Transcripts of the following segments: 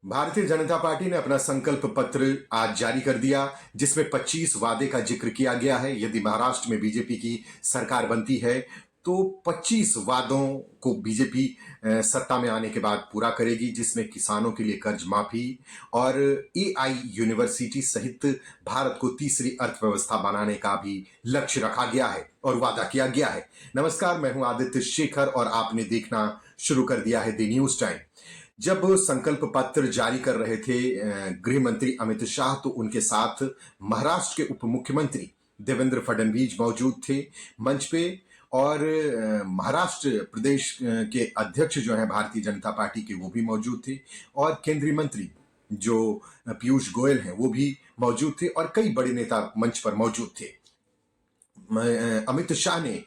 Bharatiya Janata party ने अपना संकल्प पत्र आज जारी कर दिया, जिसमें 25 वादे का जिक्र किया गया है। यदि महाराष्ट्र में बीजेपी की सरकार बनती है तो 25 वादों को बीजेपी सत्ता में आने के बाद पूरा करेगी, जिसमें किसानों के लिए कर्ज माफी और एआई यूनिवर्सिटी सहित भारत को तीसरी अर्थव्यवस्था बनाने का भी लक्ष्य रखा गया है और वादा किया गया है। नमस्कार, मैं हूं आदित्य शेखर और आपने देखना शुरू कर दिया है द न्यूज टाइम। जब संकल्प पत्र जारी कर रहे थे गृह मंत्री अमित शाह, तो उनके साथ महाराष्ट्र के उप मुख्यमंत्री देवेंद्र फडणवीस मौजूद थे मंच पे और महाराष्ट्र प्रदेश के अध्यक्ष जो है भारतीय जनता पार्टी के, वो भी मौजूद थे और केंद्रीय मंत्री जो पीयूष गोयल हैं वो भी मौजूद थे और कई बड़े नेता मंच पर मौजूद थे। अमित शाह ने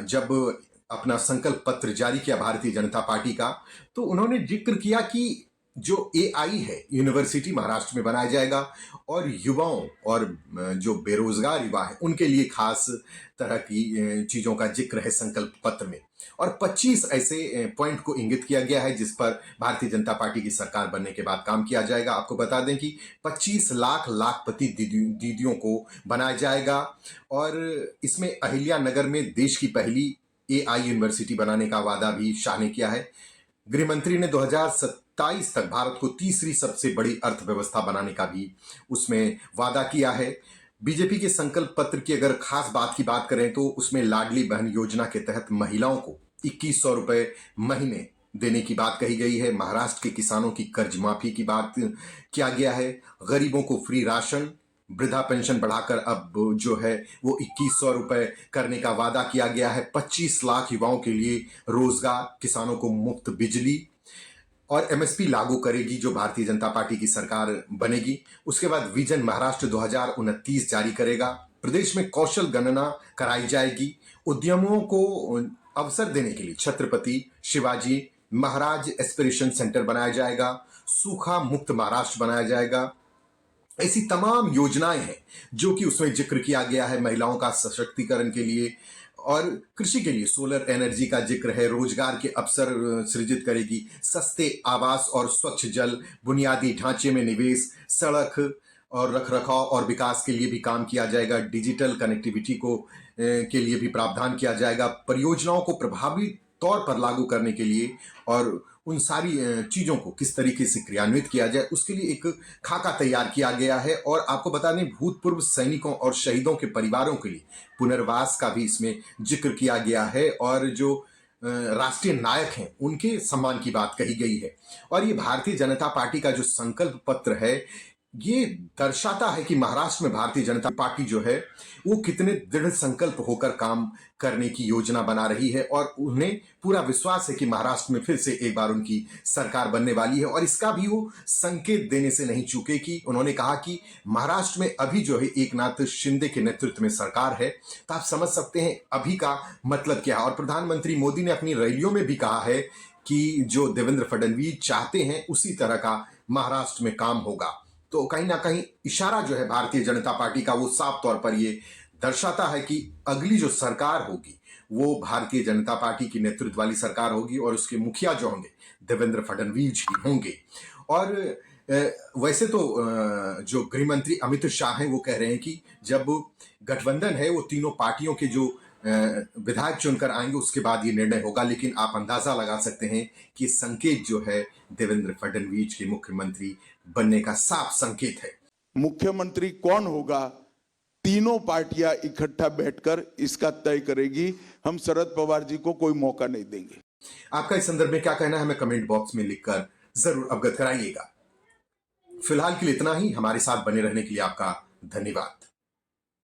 जब अपना संकल्प पत्र जारी किया भारतीय जनता पार्टी का, तो उन्होंने जिक्र किया कि जो एआई है यूनिवर्सिटी महाराष्ट्र में बनाया जाएगा और युवाओं और जो बेरोजगार युवा है उनके लिए खास तरह की चीजों का जिक्र है संकल्प पत्र में। और 25 ऐसे पॉइंट को इंगित किया गया है जिस पर भारतीय जनता पार्टी की सरकार बनने के बाद काम किया जाएगा। आपको बता दें कि 25 लाख लाखपति दीदियों को बनाया जाएगा और इसमें अहिल्या नगर में देश की पहली एआई यूनिवर्सिटी बनाने का वादा भी शाह ने किया है। गृह मंत्री ने 2027 तक भारत को तीसरी सबसे बड़ी अर्थव्यवस्था बनाने का भी उसमें वादा किया है। बीजेपी के संकल्प पत्र की अगर खास बात की बात करें तो उसमें लाडली बहन योजना के तहत महिलाओं को 2100 रुपए महीने देने की बात कही गई है। महाराष्ट्र के किसानों की कर्ज माफी की बात किया गया है। गरीबों को फ्री राशन, वृद्धा पेंशन बढ़ाकर अब जो है वो 2100 रुपए करने का वादा किया गया है। 25 लाख युवाओं के लिए रोजगार, किसानों को मुफ्त बिजली और एमएसपी लागू करेगी जो भारतीय जनता पार्टी की सरकार बनेगी। उसके बाद विजन महाराष्ट्र 2029 जारी करेगा। प्रदेश में कौशल गणना कराई जाएगी। उद्यमियों को अवसर देने के लिए छत्रपति शिवाजी महाराज एस्पिरेशन सेंटर बनाया जाएगा। सूखा मुक्त महाराष्ट्र बनाया जाएगा। ऐसी तमाम योजनाएं हैं जो कि उसमें जिक्र किया गया है। महिलाओं का सशक्तिकरण के लिए और कृषि के लिए सोलर एनर्जी का जिक्र है। रोजगार के अवसर सृजित करेगी। सस्ते आवास और स्वच्छ जल, बुनियादी ढांचे में निवेश, सड़क और रखरखाव और विकास के लिए भी काम किया जाएगा। डिजिटल कनेक्टिविटी को के लिए भी प्रावधान किया जाएगा। परियोजनाओं को प्रभावी तौर पर लागू करने के लिए और उन सारी चीजों को किस तरीके से क्रियान्वित किया जाए उसके लिए एक खाका तैयार किया गया है। और आपको बता दें, भूतपूर्व सैनिकों और शहीदों के परिवारों के लिए पुनर्वास का भी इसमें जिक्र किया गया है और जो राष्ट्रीय नायक हैं उनके सम्मान की बात कही गई है। और ये भारतीय जनता पार्टी का जो संकल्प पत्र है ये दर्शाता है कि महाराष्ट्र में भारतीय जनता पार्टी जो है वो कितने दृढ़ संकल्प होकर काम करने की योजना बना रही है और उन्हें पूरा विश्वास है कि महाराष्ट्र में फिर से एक बार उनकी सरकार बनने वाली है। और इसका भी वो संकेत देने से नहीं चूके कि उन्होंने कहा कि महाराष्ट्र में अभी जो है एकनाथ शिंदे के नेतृत्व में सरकार है, तो आप समझ सकते हैं अभी का मतलब क्या है। और प्रधानमंत्री मोदी ने अपनी रैलियों में भी कहा है कि जो देवेंद्र फडणवीस चाहते हैं उसी तरह का महाराष्ट्र में काम होगा। तो कहीं ना कहीं इशारा जो है भारतीय जनता पार्टी का वो साफ तौर पर ये दर्शाता है कि अगली जो सरकार होगी वो भारतीय जनता पार्टी की नेतृत्व वाली सरकार होगी और उसके मुखिया जो होंगे देवेंद्र फडणवीस ही होंगे। और वैसे तो जो गृह मंत्री अमित शाह हैं वो कह रहे हैं कि जब गठबंधन है वो तीनों पार्टियों के जो विधायक चुनकर आएंगे उसके बाद ये निर्णय होगा। लेकिन आप अंदाजा लगा सकते हैं कि संकेत जो है देवेंद्र फडणवीस के मुख्यमंत्री बनने का साफ संकेत है। मुख्यमंत्री कौन होगा, तीनों पार्टियां इकट्ठा बैठकर इसका तय करेगी। हम शरद पवार जी को कोई मौका नहीं देंगे। आपका इस संदर्भ में क्या कहना है हमें कमेंट बॉक्स में लिखकर जरूर अवगत कराइएगा। फिलहाल के लिए इतना ही। हमारे साथ बने रहने के लिए आपका धन्यवाद।